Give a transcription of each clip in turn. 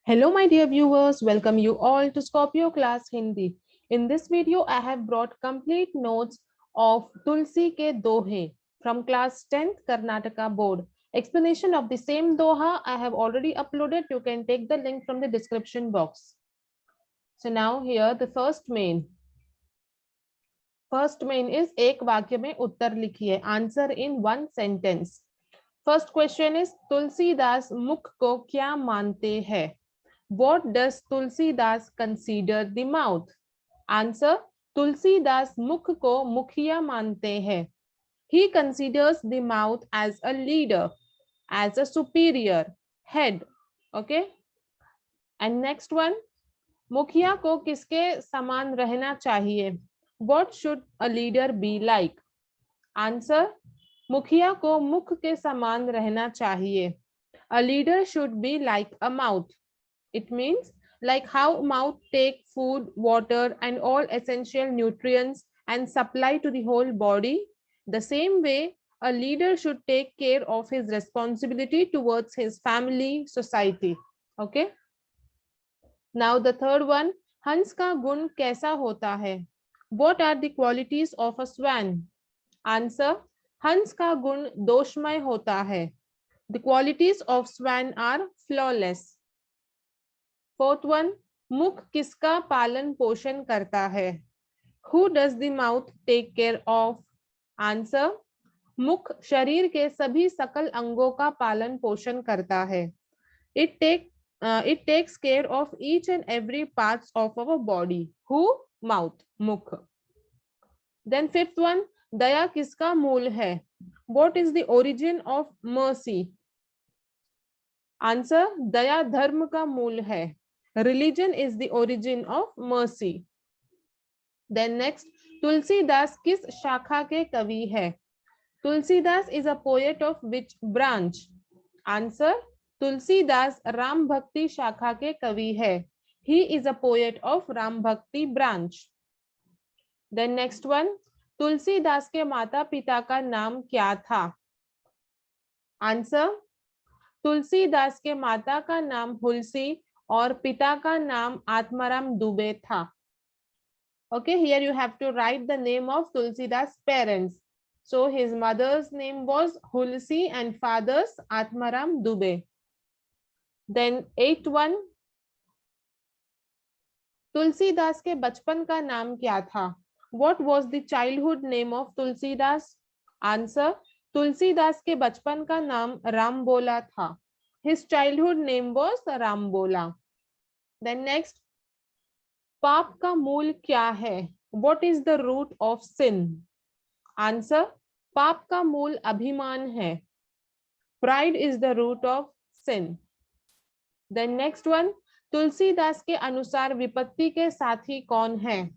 Hello, my dear viewers. Welcome you all to Scorpio class Hindi. In this video, I have brought complete notes of Tulsi ke Dohe from class 10th Karnataka board. Explanation of the same Doha I have already uploaded. You can take the link from the description box. So now here the first main. First main is एक वाक्य में उत्तर लिखिए. Answer in one sentence. First question is Tulsidas मुख को क्या मानते हैं? What does Tulsidas consider the mouth? Answer: Tulsidas मुख को मुखिया मानते हैं. He considers the mouth as a leader, as a superior head. Okay. And next one, मुखिया को किसके समान रहना चाहिए? What should a leader be like? Answer: मुखिया को मुख के समान रहना चाहिए. A leader should be like a mouth. It means like how mouth take food, water, and all essential nutrients and supply to the whole body. The same way, a leader should take care of his responsibility towards his family, society. Okay. Now the third one, हंस का गुण कैसा होता है? What are the qualities of a swan? Answer: हंस का गुण दोषमय होता है. The qualities of swan are flawless. Fourth one, मुख किसका पालन पोषण करता है? Who does the mouth take care of? Answer: मुख शरीर के सभी सकल अंगों का पालन पोषण करता है. It takes care of each and every parts of our body. Who? Mouth, मुख. Then fifth one, दया किसका मूल है? What is the origin of mercy? Answer: दया धर्म का मूल है. Religion is the origin of mercy. Then next, Tulsidas किस शाखा के कवि है? Tulsidas is a poet of which branch? Answer: Tulsidas Ram भक्ति शाखा के कवि है. He is a poet of Ram भक्ति branch. Then next one, Tulsidas के माता पिता का नाम क्या था? Answer: तुलसीदास के माता का नाम हुलसी और पिता का नाम आत्माराम दुबे था. Okay, here you have to write the name of Tulsidas' parents. So his mother's name was Hulsi and father's Atmaram Dubey. Then eighth one, Tulsidas के बचपन का नाम क्या था? What was the childhood name of Tulsidas? Answer: Tulsidas के बचपन का नाम रामबोला था. His childhood name was Rambola. Then next, पाप का मूल क्या है? What is the root of sin? Answer: पाप का मूल अभिमान है. Pride is the root of sin. Then next one, Tulsidas के अनुसार विपत्ति के साथी कौन है?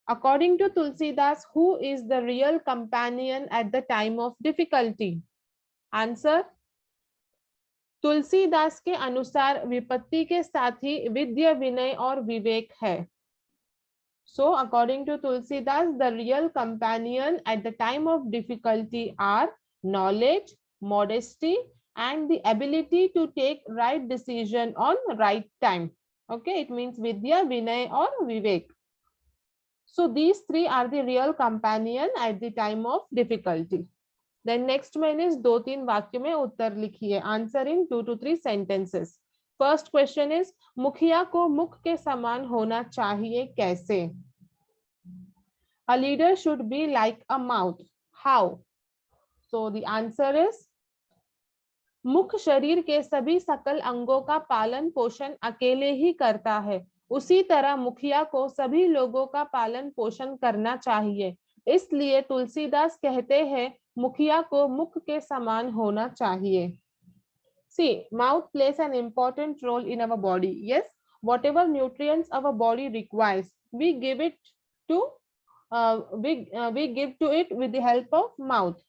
According to Tulsidas, who is the real companion at the time of difficulty? Answer: Tulsidas के अनुसार विपत्ति के साथी विद्या, विनय और विवेक है. So according to Tulsidas, the real companion at the time of difficulty are knowledge, modesty, and the ability to take right decision on right time. Okay, it means vidya, vinay or vivek. So these three are the real companion at the time of difficulty. Then next one is दो तीन वाक्य में उत्तर लिखिए. Answer in 2 to 3 sentences. First question is मुखिया को मुख के समान होना चाहिए कैसे? A leader should be like a mouth. How? So the answer is मुख शरीर के सभी सकल अंगों का पालन पोषण अकेले ही करता है. उसी तरह मुखिया को सभी लोगों का पालन पोषण करना चाहिए. इसलिए तुलसीदास कहते हैं मुखिया को मुख के समान होना चाहिए. See, mouth plays an important role in our body. Yes, whatever nutrients our body requires, we give it to we give to it with the help of mouth.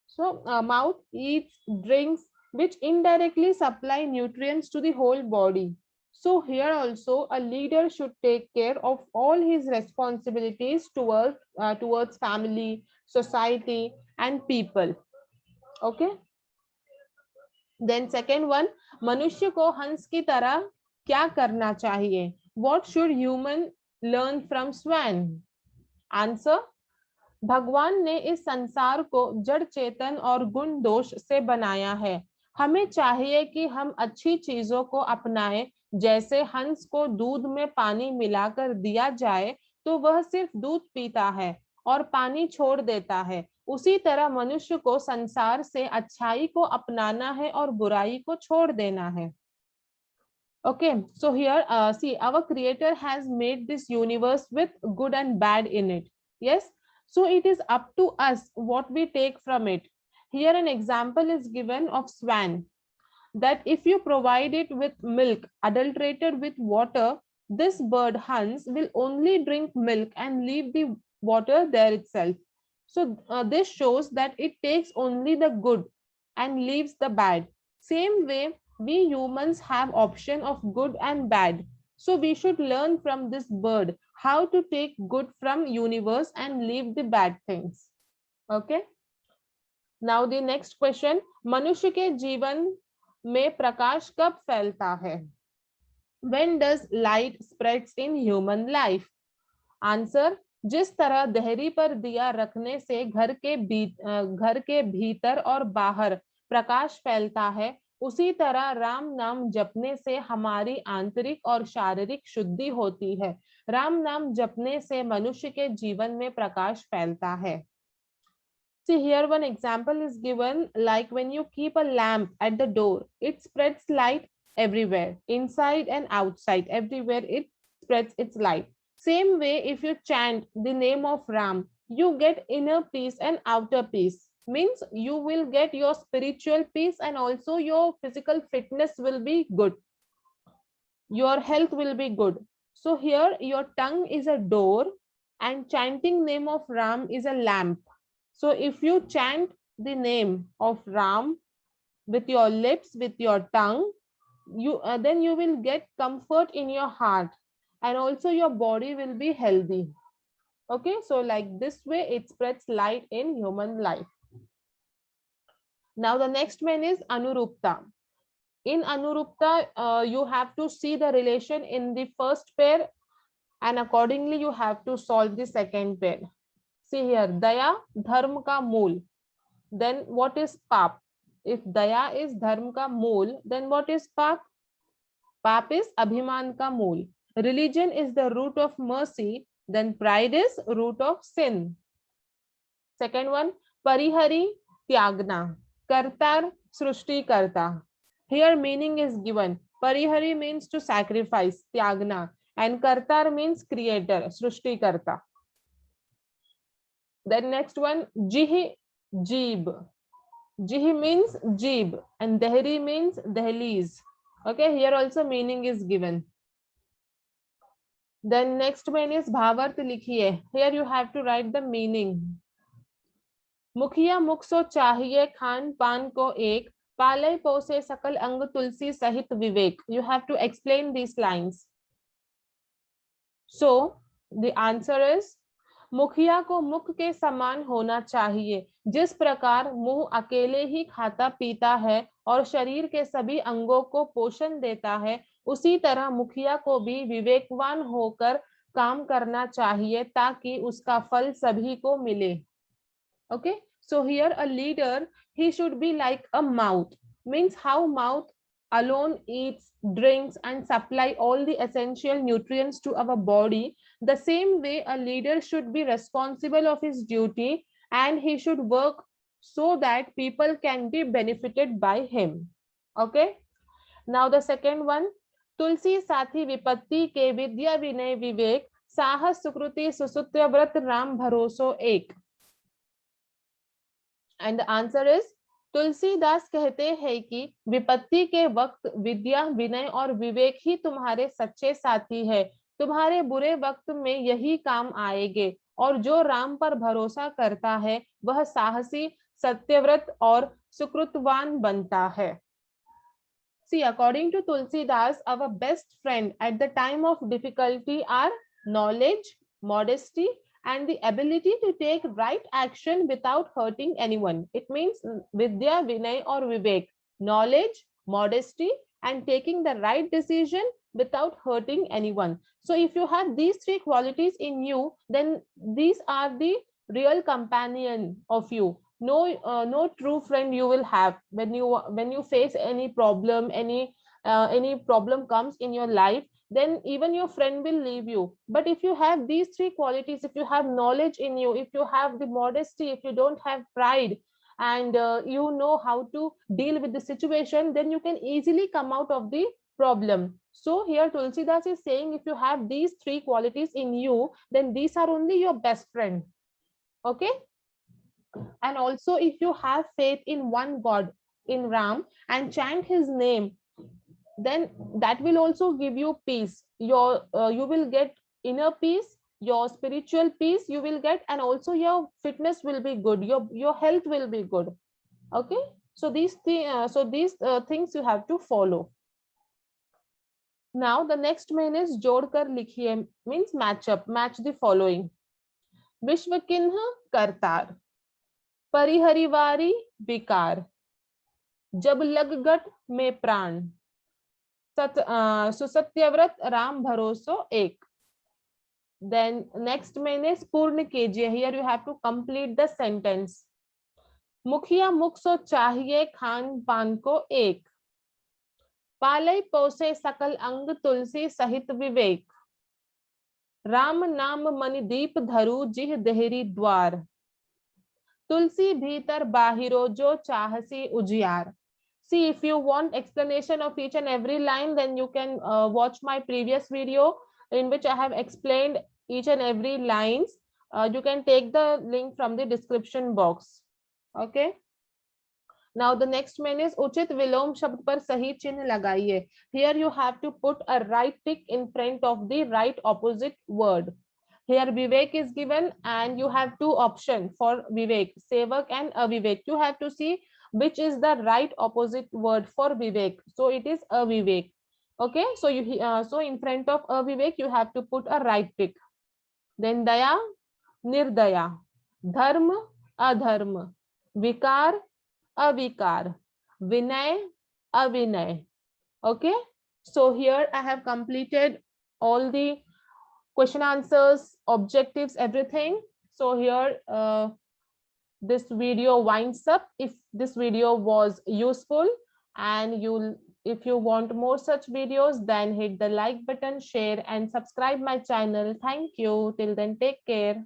So mouth eats, drinks, which indirectly supply nutrients to the whole body. So here also a leader should take care of all his responsibilities towards family, society, and people. Okay. Then second one, मनुष्य को हंस की तरह क्या करना चाहिए? What should human learn from swan? Answer, भगवान ने इस संसार को जड़ चेतन और गुण दोष से बनाया है। हमें चाहिए कि हम अच्छी चीजों को अपनाएं। जैसे हंस को दूध में पानी मिलाकर दिया जाए तो वह सिर्फ दूध पीता है और पानी छोड़ देता है, उसी तरह मनुष्य को संसार से अच्छाई को अपनाना है और बुराई को छोड़ देना है। Okay, so here, see, our creator has made this universe with good and bad in it. Yes, so it is up to us what we take from it. Here an example is given of swan, that if you provide it with milk adulterated with water, this bird Hans will only drink milk and leave the water there itself. So this shows that it takes only the good and leaves the bad. Same way, we humans have option of good and bad. So we should learn from this bird how to take good from universe and leave the bad things. Okay. Now the next question, मनुष्य के जीवन में प्रकाश कब फैलता है? When does light spreads in human life? Answer, जिस तरह देहरी पर दिया रखने से घर के भीतर और बाहर प्रकाश फैलता है, उसी तरह राम नाम जपने से हमारी आंतरिक और शारीरिक शुद्धि होती है। राम नाम जपने से मनुष्य के जीवन में प्रकाश फैलता है। See, here one example is given, like when you keep a lamp at the door, it spreads light everywhere, inside and outside, everywhere it spreads its light. Same way, if you chant the name of Ram, you get inner peace and outer peace. Means you will get your spiritual peace and also your physical fitness will be good. Your health will be good. So here your tongue is a door and chanting name of Ram is a lamp. So if you chant the name of Ram with your lips, with your tongue, then you will get comfort in your heart and also your body will be healthy. Okay, so like this way it spreads light in human life. Now the next one is Anurupta. In Anurupta, you have to see the relation in the first pair and accordingly you have to solve the second pair. See here, Daya, Dharma ka mool. Then what is Pap? If Daya is Dharma ka mool, then what is Pap? Pap is Abhiman ka mool. Religion is the root of mercy, then pride is root of sin. Second one, Parihari Tyagna. Kartar Srushti Karta. Here meaning is given. Parihari means to sacrifice, Tyagna, and Kartar means creator, Srushti Karta. Then next one, Jihi Jeeb. Jihi means Jeeb and Dehri means Dehliz. Okay, here also meaning is given. Then next one is Bhavarth likhiye. Here you have to write the meaning. मुखिया मुख सो चाहिए खान पान को एक, पाले पोसे सकल अंग तुलसी सहित विवेक. You have to explain these lines. So the answer is, मुखिया को मुख के समान होना चाहिए. जिस प्रकार मुंह अकेले ही खाता पीता है और शरीर के सभी अंगों को पोषण देता है, उसी तरह मुखिया को भी विवेकवान होकर काम करना चाहिए ताकि उसका फल सभी को मिले. Okay, so here a leader, he should be like a mouth. Means how mouth alone eats, drinks and supply all the essential nutrients to our body. The same way a leader should be responsible of his duty and he should work so that people can be benefited by him. Okay. Now the second one, तुलसी साथी विपत्ति के विद्या विनय विवेक, साहस सुकृति सुसूत्र व्रत राम भरोसो एक. And the answer is, Tulsidas कहते हैं कि विपत्ति के वक्त विद्या विनय और विवेक ही तुम्हारे सच्चे साथी है. तुम्हारे बुरे वक्त में यही काम आएंगे और जो राम पर भरोसा करता है वह साहसी, सत्यव्रत और सुकृतवान बनता है. See, according to Tulsidas, our best friend at the time of difficulty are knowledge, modesty, and the ability to take right action without hurting anyone. It means Vidya, Vinay, or Vivek. Knowledge, modesty, and taking the right decision without hurting anyone. So if you have these three qualities in you, then these are the real companion of you. No true friend you will have when you face any problem, any problem comes in your life, then even your friend will leave you. But if you have these three qualities, if you have knowledge in you, if you have the modesty, if you don't have pride, and you know how to deal with the situation, then you can easily come out of the problem. So here Tulsidas is saying, if you have these three qualities in you, then these are only your best friend. Okay. And also, if you have faith in one God, in Ram, and chant his name, then that will also give you peace. You will get inner peace, your spiritual peace you will get, and also your fitness will be good, your health will be good. Okay. So these things you have to follow. Now the next main is जोड़ कर लिखिए, means match up, match the following. विश्व किन्ह करतार, परिहरिवारी विकार, जब लग गट में प्राण, सुसत्यव्रत राम भरोसो एक. Then next main is पूर्ण कीजिए. Here you have to complete the sentence. मुखिया मुख सो चाहिए खान पान को एक, पालय पोसे सकल अंग तुलसी सहित विवेक, राम नाम मणि दीप धरु जिह देहरी द्वार, तुलसी भीतर बाहिरो जो चाहसी उजियार. See, if you want explanation of each and every line, then you can watch my previous video in which I have explained each and every lines. You can take the link from the description box. Okay. Now the next main is उचित विलोम शब्द पर सही चिन्ह लगाइए. Here you have to put a right tick in front of the right opposite word. Here Vivek is given and you have two options for Vivek, Sevak and Avivek. You have to see which is the right opposite word for Vivek. So it is Avivek. Okay, so so in front of Avivek you have to put a right tick. Then Daya, Nirdaya, Dharma, Adharma, Vikar, Avikar, Vinay, Avinay. Okay, so here I have completed all the question answers, objectives, everything. So here this video winds up. If this video was useful and if you want more such videos, then hit the like button, share and subscribe my channel. Thank you. Till then, take care.